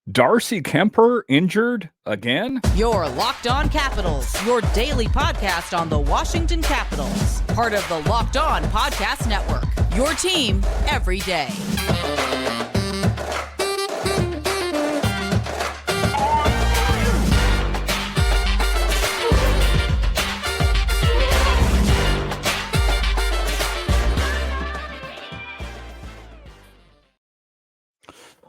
Darcy Kuemper injured again? Your Locked On Capitals, your daily podcast on the Washington Capitals. Part of the Locked On Podcast Network. Your team every day.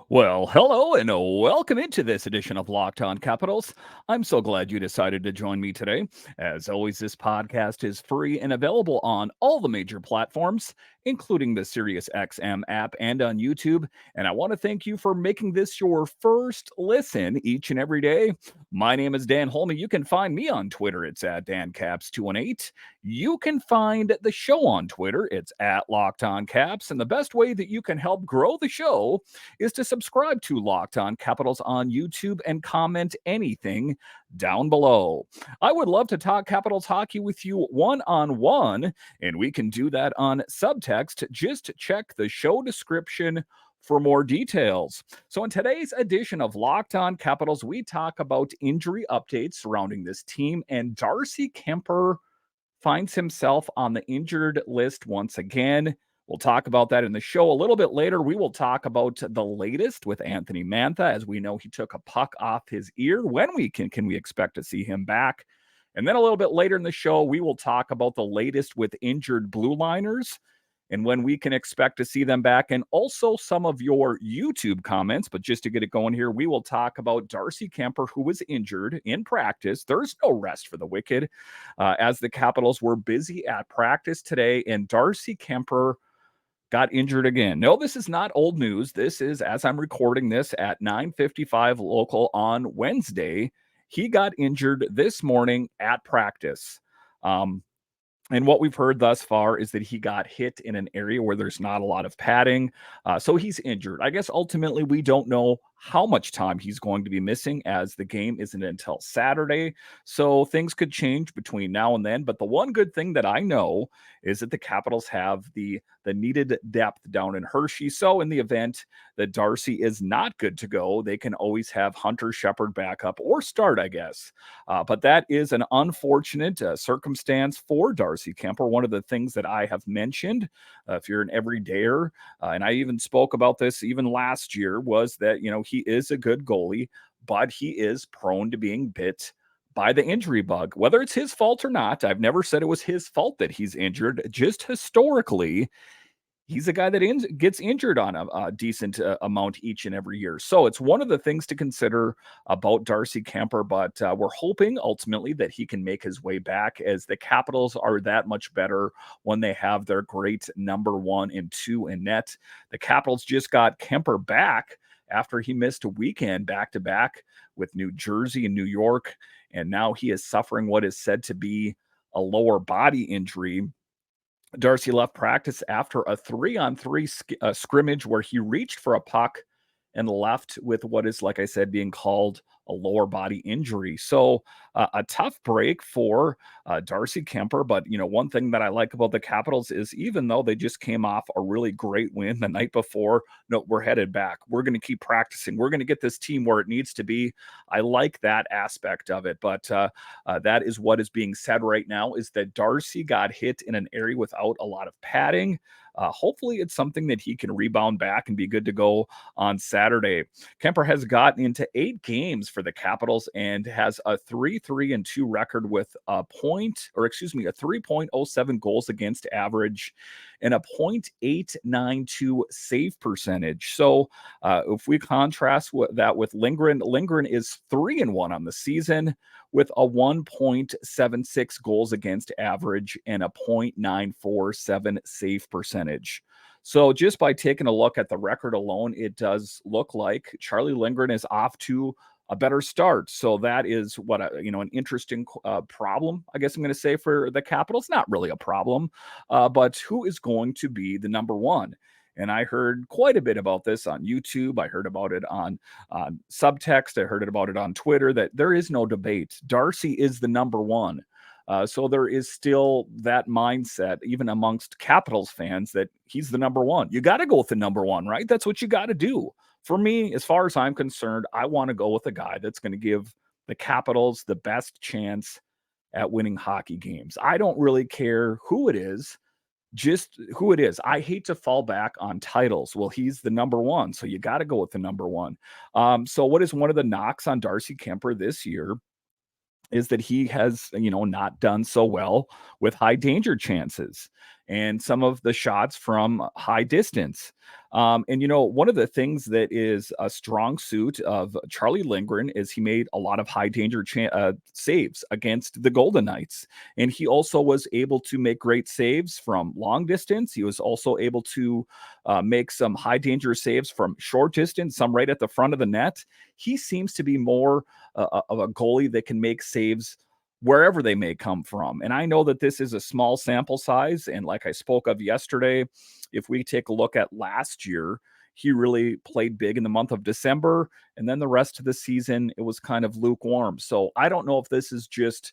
Well, hello and welcome into this edition of Locked On Capitals. I'm so glad you decided to join me today. As always, this podcast is free and available on all the major platforms, including the SiriusXM app and on YouTube. And I want to thank you for making this your first listen each and every day. My name is Dan Holme. You can find me on Twitter. It's at DanCaps218. You can find the show on Twitter. It's at Locked On Caps. And the best way that you can help grow the show is to subscribe to Locked On Capitals on YouTube and comment anything down below. I would love to talk Capitals hockey with you one-on-one, and we can do that on subtext. Just check the show description for more details. So in today's edition of Locked On Capitals, we talk about injury updates surrounding this team, and Darcy Kuemper finds himself on the injured list once again. We'll talk about that in the show a little bit later. We will talk about the latest with Anthony Mantha. As we know, he took a puck off his ear. When can we expect to see him back? And then a little bit later in the show, we will talk about the latest with injured blue liners and when we can expect to see them back, and also some of your YouTube comments. But just to get it going here, we will talk about Darcy Kuemper, who was injured in practice. There's no rest for the wicked, as the Capitals were busy at practice today, and Darcy Kuemper got injured again. No, this is not old news. This is, as I'm recording this, at 9:55 local on Wednesday. He got injured this morning at practice. And what we've heard thus far is that he got hit in an area where there's not a lot of padding. So he's injured. I guess ultimately we don't know how much time he's going to be missing, as the game isn't until Saturday. So things could change between now and then. But the one good thing that I know is that the Capitals have the needed depth down in Hershey. So in the event that Darcy is not good to go, they can always have Hunter Shepard back up or start, I guess. But that is an unfortunate circumstance for Darcy Kuemper. One of the things that I have mentioned, if you're an everydayer, and I even spoke about this even last year, was that, he is a good goalie, but he is prone to being bit by the injury bug. Whether it's his fault or not, I've never said it was his fault that he's injured. Just historically, he's a guy that gets injured on a decent amount each and every year. So it's one of the things to consider about Darcy Kuemper, but we're hoping ultimately that he can make his way back, as the Capitals are that much better when they have their great number 1 and 2 in net. The Capitals just got Kuemper back after he missed a weekend back-to-back with New Jersey and New York, and now he is suffering what is said to be a lower body injury. Darcy left practice after a 3-on-3 scrimmage where he reached for a puck and left with what is, like I said, being called a lower body injury. So a tough break for Darcy Kuemper. But, one thing that I like about the Capitals is, even though they just came off a really great win the night before, no, we're headed back. We're going to keep practicing. We're going to get this team where it needs to be. I like that aspect of it. But that is what is being said right now, is that Darcy got hit in an area without a lot of padding. Hopefully it's something that he can rebound back and be good to go on Saturday. Kuemper has gotten into 8 games for the Capitals and has a 3-3-2 record with a 3.07 goals against average and a .892 save percentage. So if we contrast that with Lindgren is 3-1 on the season with a 1.76 goals against average and a .947 save percentage. So just by taking a look at the record alone, it does look like Charlie Lindgren is off to a better start. So that is what an interesting problem, I guess I'm going to say, for the Capitals. Not really a problem, but who is going to be the number 1? And I heard quite a bit about this on YouTube. I heard about it on subtext. I heard about it on Twitter, that there is no debate. Darcy is the number 1. So there is still that mindset, even amongst Capitals fans, that he's the number 1. You got to go with the number 1, right? That's what you got to do. For me, as far as I'm concerned, I want to go with a guy that's going to give the Capitals the best chance at winning hockey games. I don't really care who it is, just who it is. I hate to fall back on titles. Well, he's the number one, so you got to go with the number one. So, what is one of the knocks on Darcy Kemper this year? Is that he has, not done so well with high danger chances and some of the shots from high distance. One of the things that is a strong suit of Charlie Lindgren is he made a lot of high danger saves against the Golden Knights. And he also was able to make great saves from long distance. He was also able to make some high danger saves from short distance, some right at the front of the net. He seems to be more of a goalie that can make saves wherever they may come from. And I know that this is a small sample size. And like I spoke of yesterday, if we take a look at last year, he really played big in the month of December. And then the rest of the season, it was kind of lukewarm. So I don't know if this is just,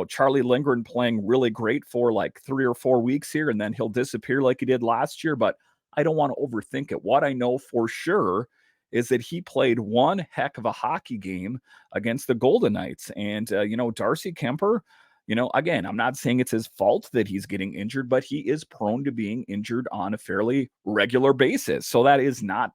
Charlie Lindgren playing really great for like 3 or 4 weeks here, and then he'll disappear like he did last year. But I don't want to overthink it. What I know for sure is that he played one heck of a hockey game against the Golden Knights. And, Darcy Kemper, again, I'm not saying it's his fault that he's getting injured, but he is prone to being injured on a fairly regular basis. So that is not,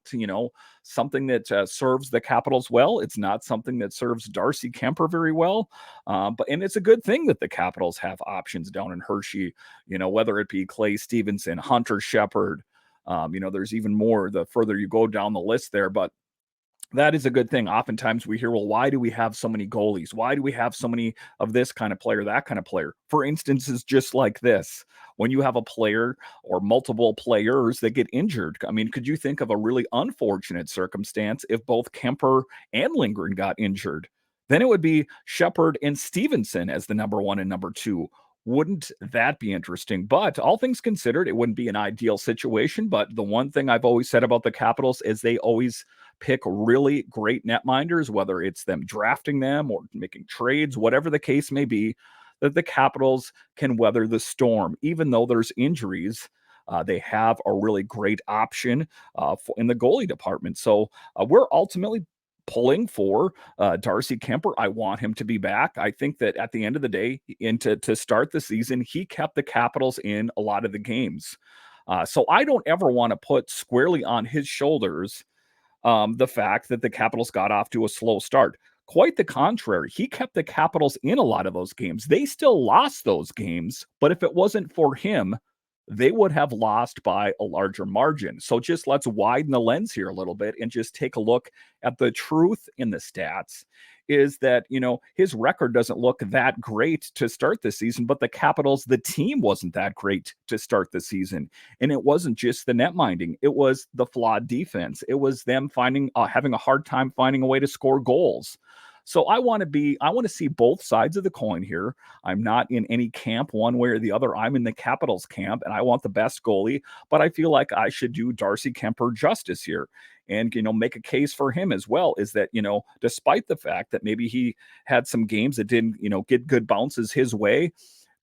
something that serves the Capitals well. It's not something that serves Darcy Kemper very well. And it's a good thing that the Capitals have options down in Hershey, whether it be Clay Stevenson, Hunter Shepard. There's even more the further you go down the list there, but that is a good thing. Oftentimes we hear, well, why do we have so many goalies? Why do we have so many of this kind of player, that kind of player? For instances, just like this, when you have a player or multiple players that get injured. I mean, could you think of a really unfortunate circumstance if both Kemper and Lindgren got injured? Then it would be Shepard and Stevenson as the number one and number two. Wouldn't that be interesting? But all things considered, it wouldn't be an ideal situation. But the one thing I've always said about the Capitals is they always pick really great netminders, whether it's them drafting them or making trades, whatever the case may be, that the Capitals can weather the storm. Even though there's injuries, they have a really great option in the goalie department. So we're ultimately pulling for Darcy Kemper. I want him to be back. I think that at the end of the day, to start the season, he kept the Capitals in a lot of the games. So I don't ever want to put squarely on his shoulders the fact that the Capitals got off to a slow start. Quite the contrary. He kept the Capitals in a lot of those games. They still lost those games, but if it wasn't for him, they would have lost by a larger margin. So just let's widen the lens here a little bit and just take a look at the truth in the stats is that, his record doesn't look that great to start the season, but the Capitals, the team wasn't that great to start the season. And it wasn't just the net minding, it was the flawed defense. It was them having a hard time finding a way to score goals. So I want to see both sides of the coin here. I'm not in any camp one way or the other. I'm in the Capitals camp and I want the best goalie, but I feel like I should do Darcy Kemper justice here and make a case for him as well. Is that despite the fact that maybe he had some games that didn't get good bounces his way,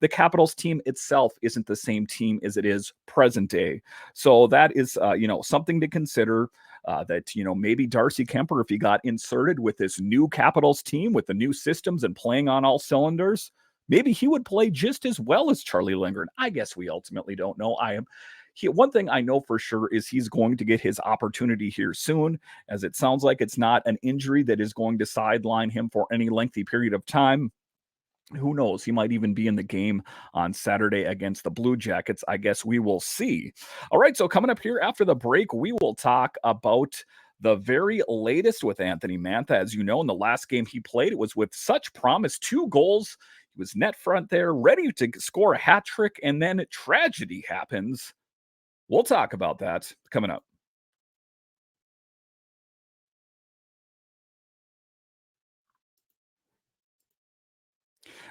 the Capitals team itself isn't the same team as it is present day. So that is something to consider. That maybe Darcy Kemper, if he got inserted with this new Capitals team with the new systems and playing on all cylinders, maybe he would play just as well as Charlie Lindgren. I guess we ultimately don't know. One thing I know for sure is he's going to get his opportunity here soon, as it sounds like it's not an injury that is going to sideline him for any lengthy period of time. Who knows? He might even be in the game on Saturday against the Blue Jackets. I guess we will see. All right. So, coming up here after the break, we will talk about the very latest with Anthony Mantha. As you know, in the last game he played, it was with such promise 2 goals. He was net front there, ready to score a hat trick, and then tragedy happens. We'll talk about that coming up.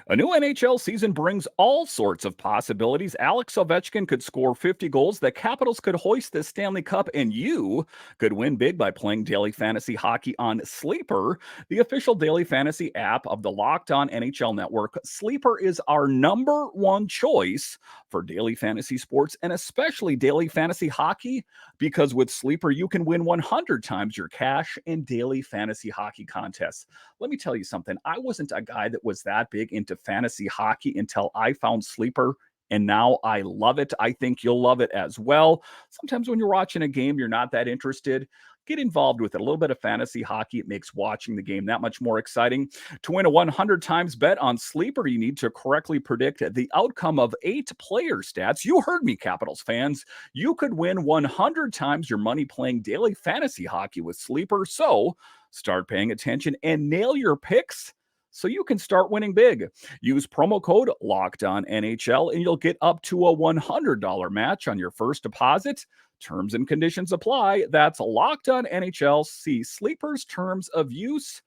A new NHL season brings all sorts of possibilities. Alex Ovechkin could score 50 goals. The Capitals could hoist the Stanley Cup, and you could win big by playing daily fantasy hockey on Sleeper, the official daily fantasy app of the Locked On NHL Network. Sleeper is our number one choice for daily fantasy sports and especially daily fantasy hockey because with Sleeper, you can win 100 times your cash in daily fantasy hockey contests. Let me tell you something. I wasn't a guy that was that big into fantasy hockey until I found Sleeper. And now I love it. I think you'll love it as well. Sometimes when you're watching a game, you're not that interested. Get involved with it. A little bit of fantasy hockey. It makes watching the game that much more exciting. To win a 100 times bet on Sleeper, you need to correctly predict the outcome of 8 player stats. You heard me, Capitals fans. You could win 100 times your money playing daily fantasy hockey with Sleeper. So start paying attention and nail your picks so you can start winning big. Use promo code LOCKEDONNHL and you'll get up to a $100 match on your first deposit. Terms and conditions apply. That's Locked On NHL. See Sleeper's terms of use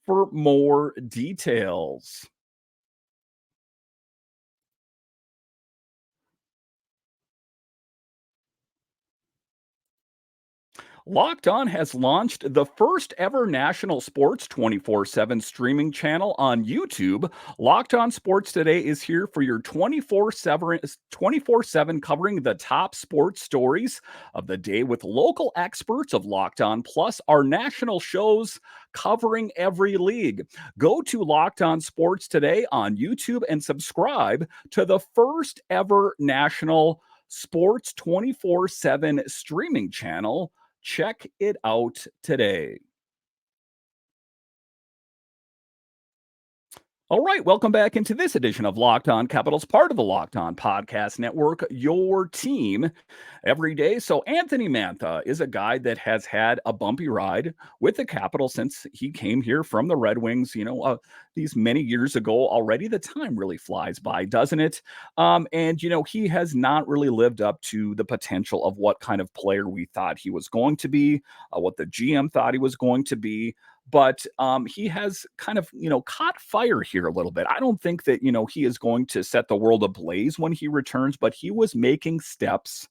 for more details. Locked On has launched the first ever national sports 24/7 streaming channel on YouTube. Locked On Sports Today is here for your 24/7 covering the top sports stories of the day with local experts of Locked On plus our national shows covering every league. Go to Locked On Sports Today on YouTube and subscribe to the first ever national sports 24/7 streaming channel. Check it out today. All right, welcome back into this edition of Locked On Capitals, part of the Locked On Podcast Network, your team every day. So Anthony Mantha is a guy that has had a bumpy ride with the Capitals since he came here from the Red Wings, these many years ago already. The time really flies by, doesn't it? He has not really lived up to the potential of what kind of player we thought he was going to be, what the GM thought he was going to be. But he has kind of, caught fire here a little bit. I don't think that, he is going to set the world ablaze when he returns, but he was making steps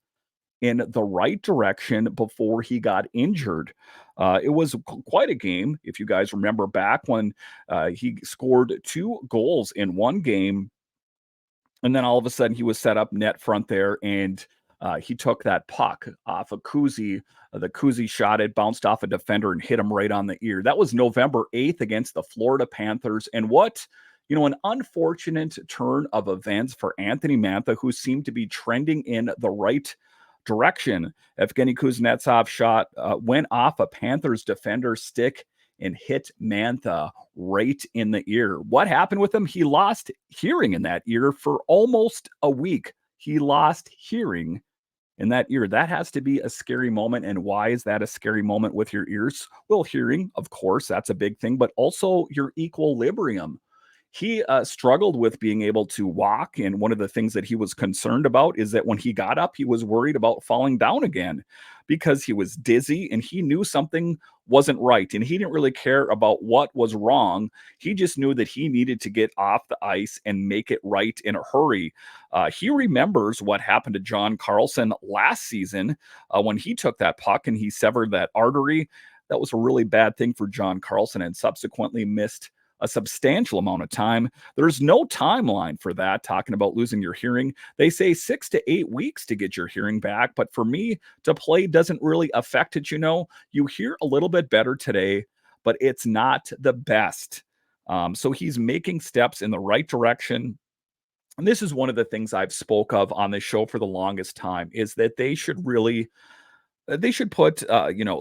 in the right direction before he got injured. It was quite a game. If you guys remember back when he scored 2 goals in one game, and then all of a sudden he was set up net front there, and he took that puck off of Kuzi. The Kuzi shot it, bounced off a defender, and hit him right on the ear. That was November 8th against the Florida Panthers. And an unfortunate turn of events for Anthony Mantha, who seemed to be trending in the right direction. Evgeny Kuznetsov shot went off a Panthers defender's stick and hit Mantha right in the ear. What happened with him? He lost hearing in that ear for almost a week. He lost hearing in that ear. That has to be a scary moment. And why is that a scary moment with your ears? Well, hearing, of course, that's a big thing, but also your equilibrium. He struggled with being able to walk. And one of the things that he was concerned about is that when he got up, he was worried about falling down again because he was dizzy and he knew something wasn't right. And he didn't really care about what was wrong. He just knew that he needed to get off the ice and make it right in a hurry. He remembers what happened to John Carlson last season when he took that puck and he severed that artery. That was a really bad thing for John Carlson and subsequently missed a substantial amount of time. There's no timeline for that, talking about losing your hearing. They say 6 to 8 weeks to get your hearing back. But for me, to play doesn't really affect it. You hear a little bit better today, but it's not the best. So he's making steps in the right direction. And this is one of the things I've spoke of on this show for the longest time, is that they should put,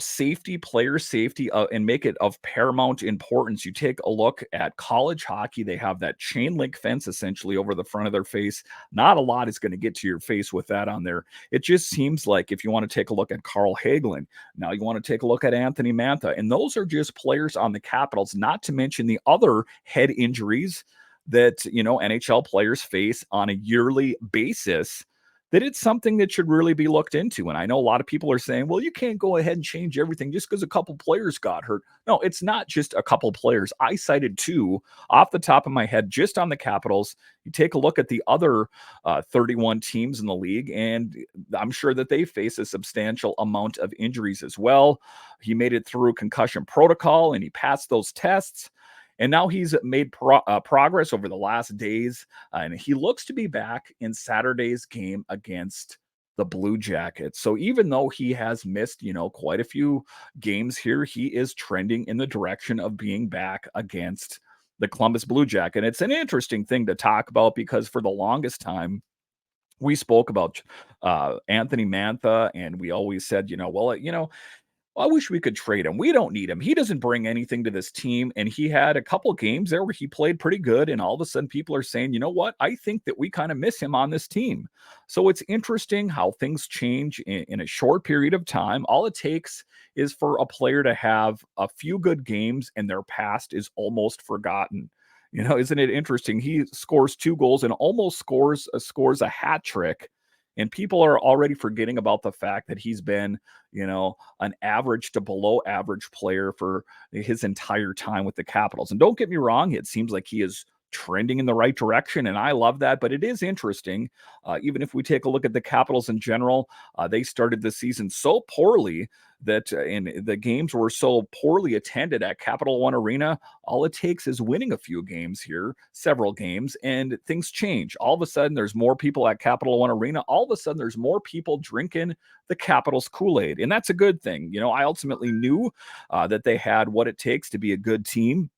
safety, player safety, and make it of paramount importance. You take a look at college hockey, they have that chain link fence essentially over the front of their face. Not a lot is going to get to your face with that on there. It just seems like if you want to take a look at Carl Hagelin, now you want to take a look at Anthony Mantha, and those are just players on the Capitals, not to mention the other head injuries that, NHL players face on a yearly basis. that it's something that should really be looked into. And I know a lot of people are saying, well, you can't go ahead and change everything just because a couple players got hurt. No, it's not just a couple players. I cited two off the top of my head just on the Capitals. You take a look at the other 31 teams in the league, and I'm sure that they face a substantial amount of injuries as well. He made it through concussion protocol and he passed those tests. And now he's made progress over the last days, and he looks to be back in Saturday's game against the Blue Jackets. So even though he has missed, quite a few games here, he is trending in the direction of being back against the Columbus Blue Jacket. It's an interesting thing to talk about because for the longest time, we spoke about Anthony Mantha, and we always said, I wish we could trade him. We don't need him. He doesn't bring anything to this team. And he had a couple games there where he played pretty good. And all of a sudden, people are saying, you know what? I think that we kind of miss him on this team. So it's interesting how things change in a short period of time. All it takes is for a player to have a few good games and their past is almost forgotten. Isn't it interesting? He scores 2 goals and almost scores a hat trick, and people are already forgetting about the fact that he's been, an average to below average player for his entire time with the Capitals. And don't get me wrong, it seems like he is trending in the right direction, and I love that. But it is interesting, even if we take a look at the Capitals in general, they started the season so poorly that and the games were so poorly attended at Capital One Arena. All it takes is winning a few games here, several games, and things change. All of a sudden, there's more people at Capital One Arena. All of a sudden, there's more people drinking the Capitals Kool-Aid, and that's a good thing. I ultimately knew that they had what it takes to be a good team.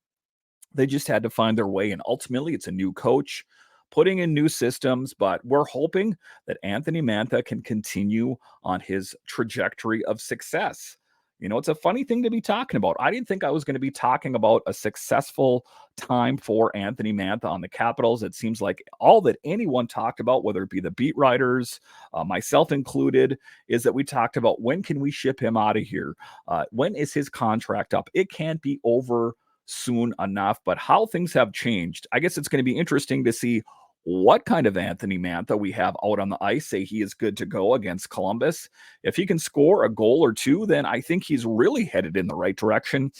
They just had to find their way, and ultimately, it's a new coach putting in new systems, but we're hoping that Anthony Mantha can continue on his trajectory of success. It's a funny thing to be talking about. I didn't think I was going to be talking about a successful time for Anthony Mantha on the Capitals. It seems like all that anyone talked about, whether it be the beat writers, myself included, is that we talked about when can we ship him out of here? When is his contract up? It can't be over soon enough, but how things have changed. I guess it's going to be interesting to see what kind of Anthony Mantha we have out on the ice. Say he is good to go against Columbus. If he can score a goal or two, then I think he's really headed in the right direction.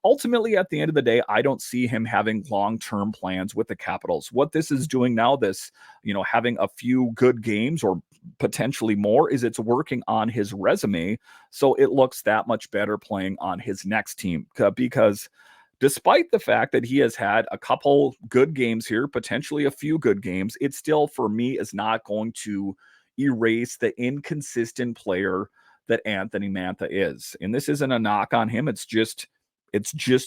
Ultimately, at the end of the day, I don't see him having long-term plans with the Capitals. What this is doing now, having a few good games or potentially more, is it's working on his resume so it looks that much better playing on his next team. Because despite the fact that he has had a couple good games here, potentially a few good games, it still, for me, is not going to erase the inconsistent player that Anthony Mantha is. And this isn't a knock on him. It's just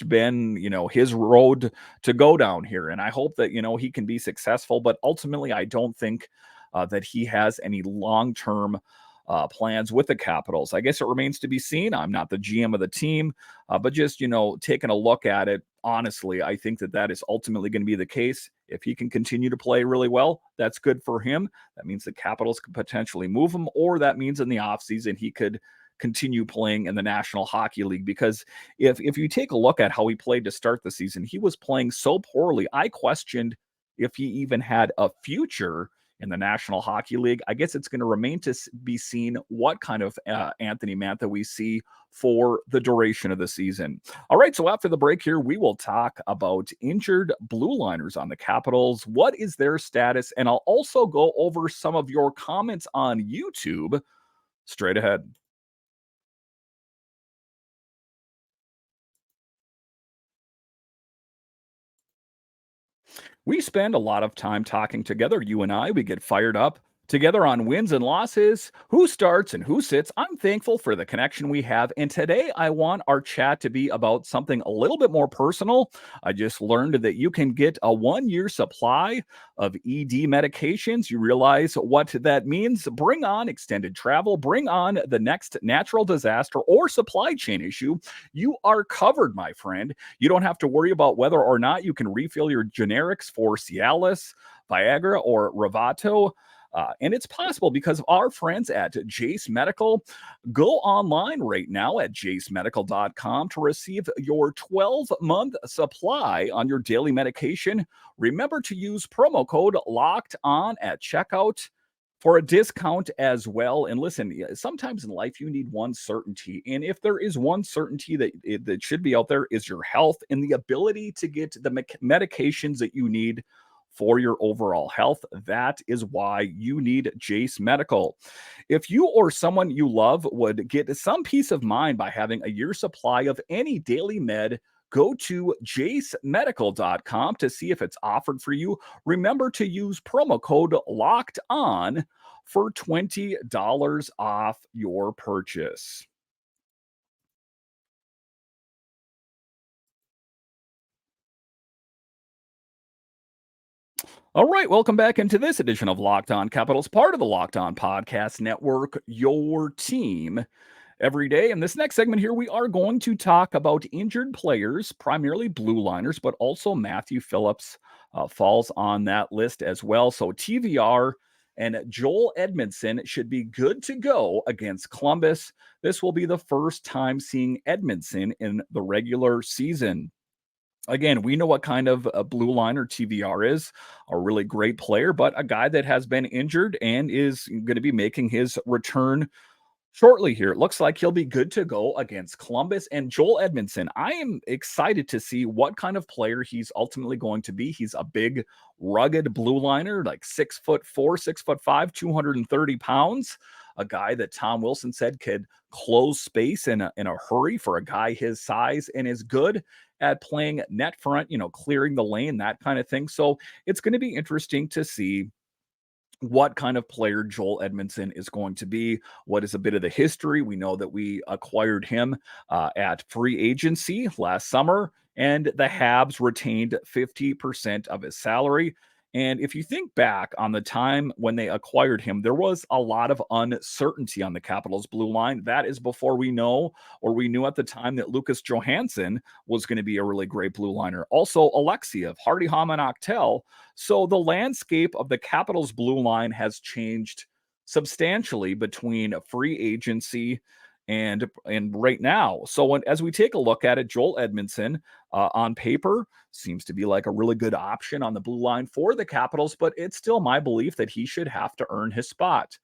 been, his road to go down here. And I hope that, he can be successful. But ultimately, I don't think that he has any long-term plans with the Capitals. I guess it remains to be seen. I'm not the GM of the team, but just, taking a look at it, honestly, I think that is ultimately going to be the case. If he can continue to play really well, that's good for him. That means the Capitals could potentially move him, or that means in the offseason he could continue playing in the National Hockey League. Because if you take a look at how he played to start the season, he was playing so poorly. I questioned if he even had a future in the National Hockey League. I guess it's going to remain to be seen what kind of Anthony Mantha we see for the duration of the season. All right, so after the break here, we will talk about injured blue liners on the Capitals. What is their status? And I'll also go over some of your comments on YouTube straight ahead. We spend a lot of time talking together, you and I. We get fired up together on wins and losses, who starts and who sits. I'm thankful for the connection we have. And today I want our chat to be about something a little bit more personal. I just learned that you can get a 1-year supply of ED medications. You realize what that means? Bring on extended travel, bring on the next natural disaster or supply chain issue. You are covered, my friend. You don't have to worry about whether or not you can refill your generics for Cialis, Viagra, or Ravato. And it's possible because of our friends at Jace Medical. Go online right now at jacemedical.com to receive your 12-month supply on your daily medication. Remember to use promo code LOCKEDON at checkout. for a discount as well. And listen, sometimes in life you need one certainty, and if there is one certainty that should be out there, is your health and the ability to get the medications that you need for your overall health. That is why you need Jace Medical. If you or someone you love would get some peace of mind by having a year supply of any daily med, go to jacemedical.com to see if it's offered for you. Remember to use promo code locked on for $20 off your purchase. All right, welcome back into this edition of Locked On Capitals, part of the Locked On Podcast Network, your team every day. In this next segment here, we are going to talk about injured players, primarily blue liners, but also Matthew Phillips falls on that list as well. So TVR and Joel Edmondson should be good to go against Columbus. This will be the first time seeing Edmondson in the regular season. Again, we know what kind of a blue liner TVR is, a really great player, but a guy that has been injured and is going to be making his return shortly here. It looks like he'll be good to go against Columbus. And Joel Edmondson, I am excited to see what kind of player he's ultimately going to be. He's a big, rugged blue liner, like 6'4", 6'5", 230 pounds. A guy that Tom Wilson said could close space in a hurry for a guy his size, and is good at playing net front, clearing the lane, that kind of thing. So it's going to be interesting to see what kind of player Joel Edmondson is going to be. What is a bit of the history? We know that we acquired him at free agency last summer, and the Habs retained 50% of his salary. And if you think back on the time when they acquired him, there was a lot of uncertainty on the Capitals blue line. That is before we knew at the time that Lucas Johansson was going to be a really great blue liner. Also, Alexiev, Hardy Hamann, Octel. So the landscape of the Capitals blue line has changed substantially between free agency and right now. So as we take a look at it, Joel Edmondson on paper seems to be like a really good option on the blue line for the Capitals, but it's still my belief that he should have to earn his spot.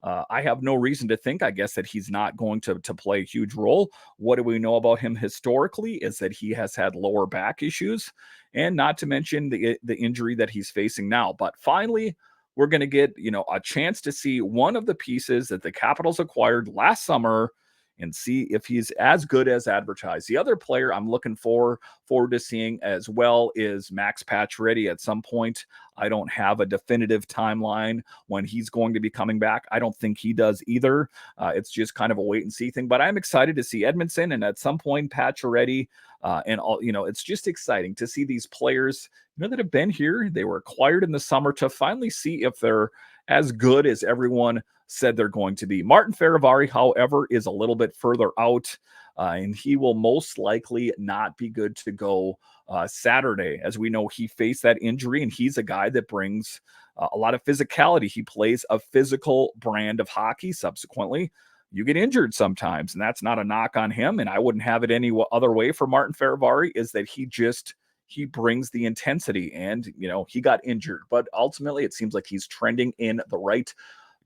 I have no reason to think, I guess, that he's not going to play a huge role. What do we know about him historically is that he has had lower back issues, and not to mention the injury that he's facing now. But finally, we're going to get a chance to see one of the pieces that the Capitals acquired last summer and see if he's as good as advertised. The other player I'm looking forward to seeing as well is Max Pacioretty at some point. I don't have a definitive timeline when he's going to be coming back. I don't think he does either. It's just kind of a wait and see thing, but I'm excited to see Edmondson and at some point Pacioretty and all, it's just exciting to see these players, that have been here. They were acquired in the summer to finally see if they're as good as everyone said they're going to be. Martin Fehervary, however, is a little bit further out, and he will most likely not be good to go Saturday. As we know, he faced that injury, and he's a guy that brings a lot of physicality. He plays a physical brand of hockey. Subsequently, you get injured sometimes, and that's not a knock on him, and I wouldn't have it any other way for Martin Fehervary, is that he brings the intensity, and he got injured, but ultimately it seems like he's trending in the right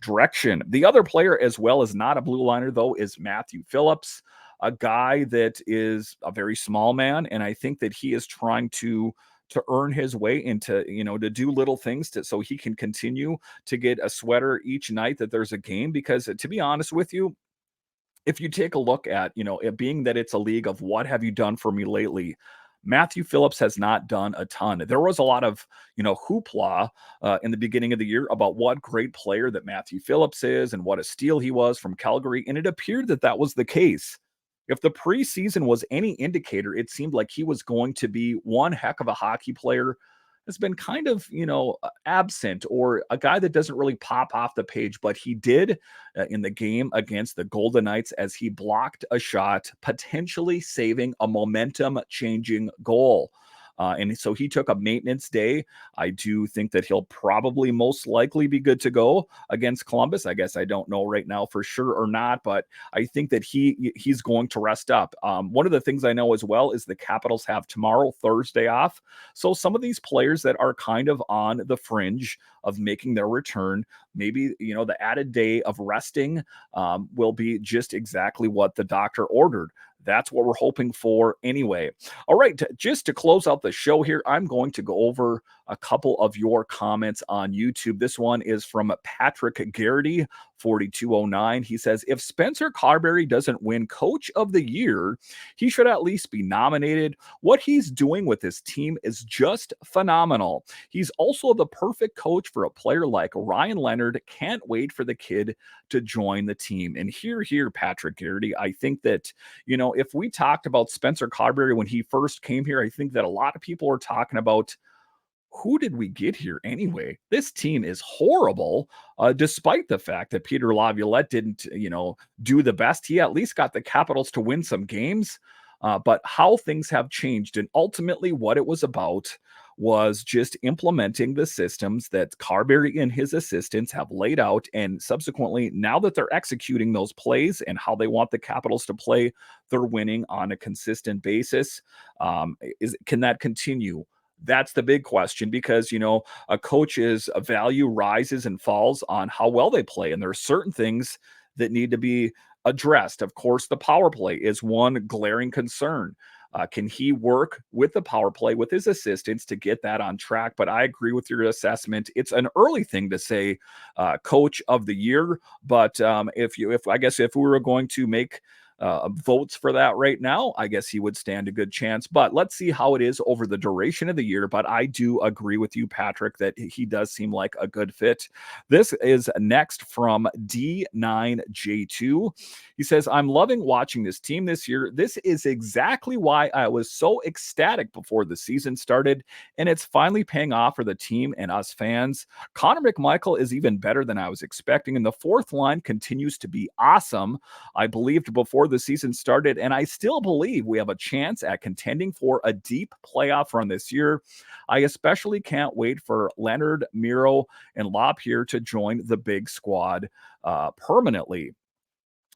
direction. The other player as well is not a blue liner though, is Matthew Phillips, a guy that is a very small man, and I think that he is trying to earn his way into, to do little things so he can continue to get a sweater each night that there's a game. Because to be honest with you, if you take a look at, it being that it's a league of what have you done for me lately, Matthew Phillips has not done a ton. There was a lot of, hoopla in the beginning of the year about what great player that Matthew Phillips is and what a steal he was from Calgary. And it appeared that that was the case. If the preseason was any indicator, it seemed like he was going to be one heck of a hockey player. Has been kind of, absent, or a guy that doesn't really pop off the page, but he did in the game against the Golden Knights as he blocked a shot, potentially saving a momentum-changing goal. And so he took a maintenance day. I do think that he'll probably most likely be good to go against Columbus. I guess I don't know right now for sure or not, but I think that he's going to rest up. One of the things I know as well is the Capitals have tomorrow, Thursday off. So some of these players that are kind of on the fringe of making their return, maybe the added day of resting will be just exactly what the doctor ordered. That's what we're hoping for anyway. All right, just to close out the show here, I'm going to go over a couple of your comments on YouTube. This one is from Patrick Garrity, 4209. He says, if Spencer Carbery doesn't win Coach of the Year, he should at least be nominated. What he's doing with his team is just phenomenal. He's also the perfect coach for a player like Ryan Leonard. Can't wait for the kid to join the team. And here, Patrick Garrity, I think that, if we talked about Spencer Carbery when he first came here, I think that a lot of people are talking about, who did we get here anyway? This team is horrible, despite the fact that Peter Laviolette didn't, do the best. He at least got the Capitals to win some games, but how things have changed. And ultimately what it was about was just implementing the systems that Carbery and his assistants have laid out. And subsequently, now that they're executing those plays and how they want the Capitals to play, they're winning on a consistent basis. Can that continue? That's the big question, because, a coach's value rises and falls on how well they play. And there are certain things that need to be addressed. Of course, the power play is one glaring concern. Can he work with the power play with his assistants to get that on track? But I agree with your assessment. It's an early thing to say Coach of the Year. But if we were going to make votes for that right now, I guess he would stand a good chance. But let's see how it is over the duration of the year. But I do agree with you, Patrick, that he does seem like a good fit. This is next from D9J2. He says, I'm loving watching this team this year. This is exactly why I was so ecstatic before the season started, and it's finally paying off for the team and us fans. Connor McMichael is even better than I was expecting, and the fourth line continues to be awesome. I believed before the season started, and I still believe we have a chance at contending for a deep playoff run this year. I especially can't wait for Leonard, Miro, and Lapierre to join the big squad permanently.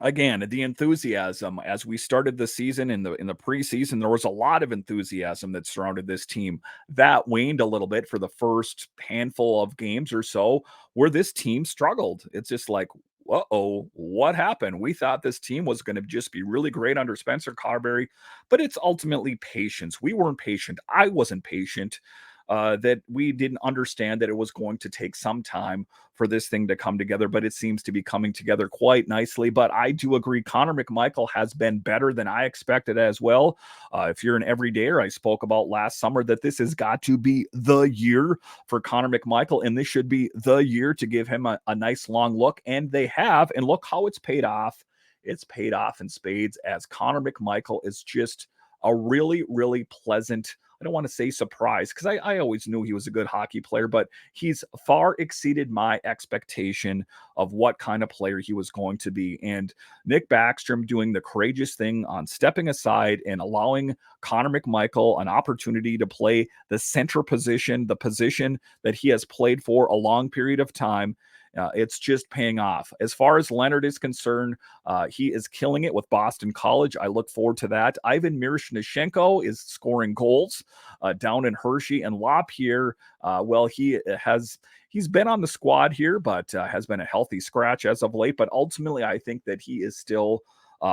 Again, the enthusiasm as we started the season in the preseason, there was a lot of enthusiasm that surrounded this team. That waned a little bit for the first handful of games or so, where this team struggled. It's just like, uh-oh, what happened? We thought this team was going to just be really great under Spencer Carbery, but it's ultimately patience. We weren't patient. I wasn't patient. That we didn't understand that it was going to take some time for this thing to come together, but it seems to be coming together quite nicely. But I do agree, Connor McMichael has been better than I expected as well. If you're an everydayer, I spoke about last summer that this has got to be the year for Connor McMichael, and this should be the year to give him a nice long look, and they have, and look how it's paid off. It's paid off in spades, as Connor McMichael is just a really, really pleasant, I don't want to say surprise, because I always knew he was a good hockey player, but he's far exceeded my expectation of what kind of player he was going to be. And Nick Backstrom doing the courageous thing on stepping aside and allowing Connor McMichael an opportunity to play the center position, the position that he has played for a long period of time. It's just paying off. As far as Leonard is concerned, he is killing it with Boston College. I look forward to that. Ivan Miroshnichenko is scoring goals down in Hershey, and Lapierre, he's been on the squad here, but has been a healthy scratch as of late. But ultimately, I think that he is still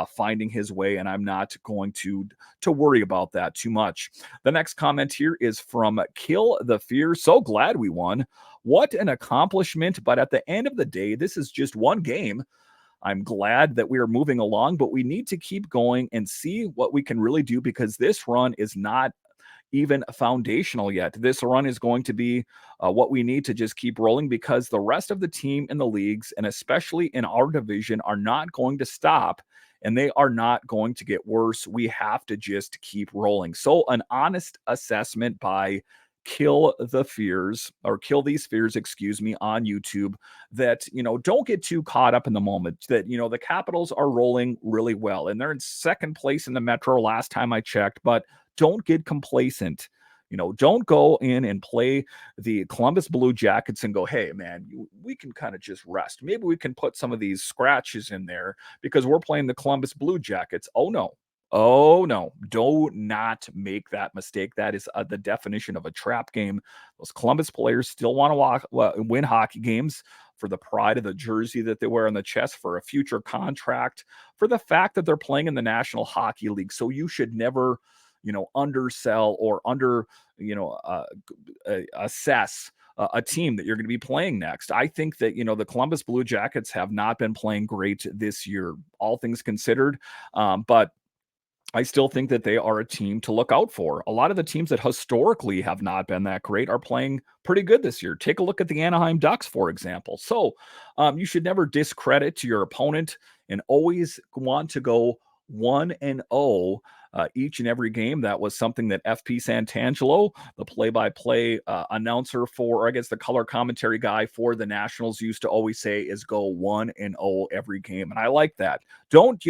finding his way, and I'm not going to worry about that too much. The next comment here is from Kill the Fear. So glad we won. What an accomplishment. But at the end of the day, this is just one game. I'm glad that we are moving along, but we need to keep going and see what we can really do, because this run is not even foundational yet. This run is going to be what we need to just keep rolling, because the rest of the team in the leagues, and especially in our division, are not going to stop, and they are not going to get worse. We have to just keep rolling. So an honest assessment by Kill These Fears, on YouTube, that, don't get too caught up in the moment, that, the Capitals are rolling really well, and they're in second place in the Metro last time I checked, but don't get complacent. Don't go in and play the Columbus Blue Jackets and go, hey, man, we can kind of just rest. Maybe we can put some of these scratches in there because we're playing the Columbus Blue Jackets. Oh, no. Oh, no. Do not make that mistake. That is the definition of a trap game. Those Columbus players still want to win hockey games for the pride of the jersey that they wear on the chest, for a future contract, for the fact that they're playing in the National Hockey League. So you should never, undersell or assess a team that you're going to be playing next. I think that, the Columbus Blue Jackets have not been playing great this year, all things considered. But I still think that they are a team to look out for. A lot of the teams that historically have not been that great are playing pretty good this year. Take a look at the Anaheim Ducks, for example. So you should never discredit your opponent and always want to go 1-0 each and every game. That was something that FP Santangelo, the play-by-play announcer for, or I guess the color commentary guy for the Nationals, used to always say is go 1-0 every game. And I like that. Don't,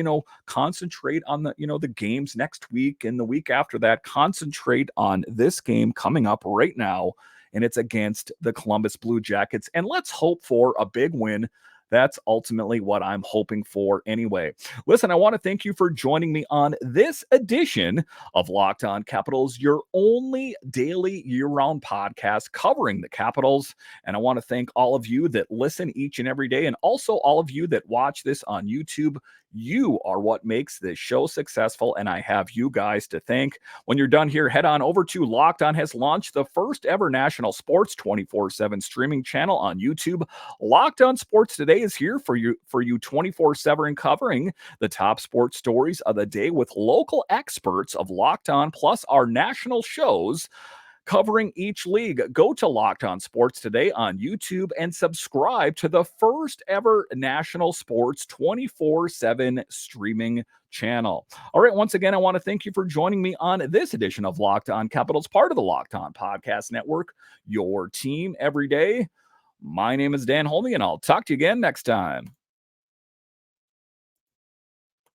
concentrate on the games next week and the week after that. Concentrate on this game coming up right now, and it's against the Columbus Blue Jackets. And let's hope for a big win. That's ultimately what I'm hoping for anyway. Listen, I want to thank you for joining me on this edition of Locked On Capitals, your only daily year-round podcast covering the Capitals. And I want to thank all of you that listen each and every day, and also all of you that watch this on YouTube. You are what makes this show successful, and I have you guys to thank. When you're done here, head on over to Locked On has launched the first ever national sports 24/7 streaming channel on YouTube. Locked On Sports Today is here for you 24/7, covering the top sports stories of the day with local experts of Locked On, plus our national shows covering each league. Go to Locked On Sports Today on YouTube and subscribe to the first ever national sports 24/7 streaming channel. All right, once again, I want to thank you for joining me on this edition of Locked On Capitals, part of the Locked On Podcast Network, your team every day. My name is Dan Holme, and I'll talk to you again next time.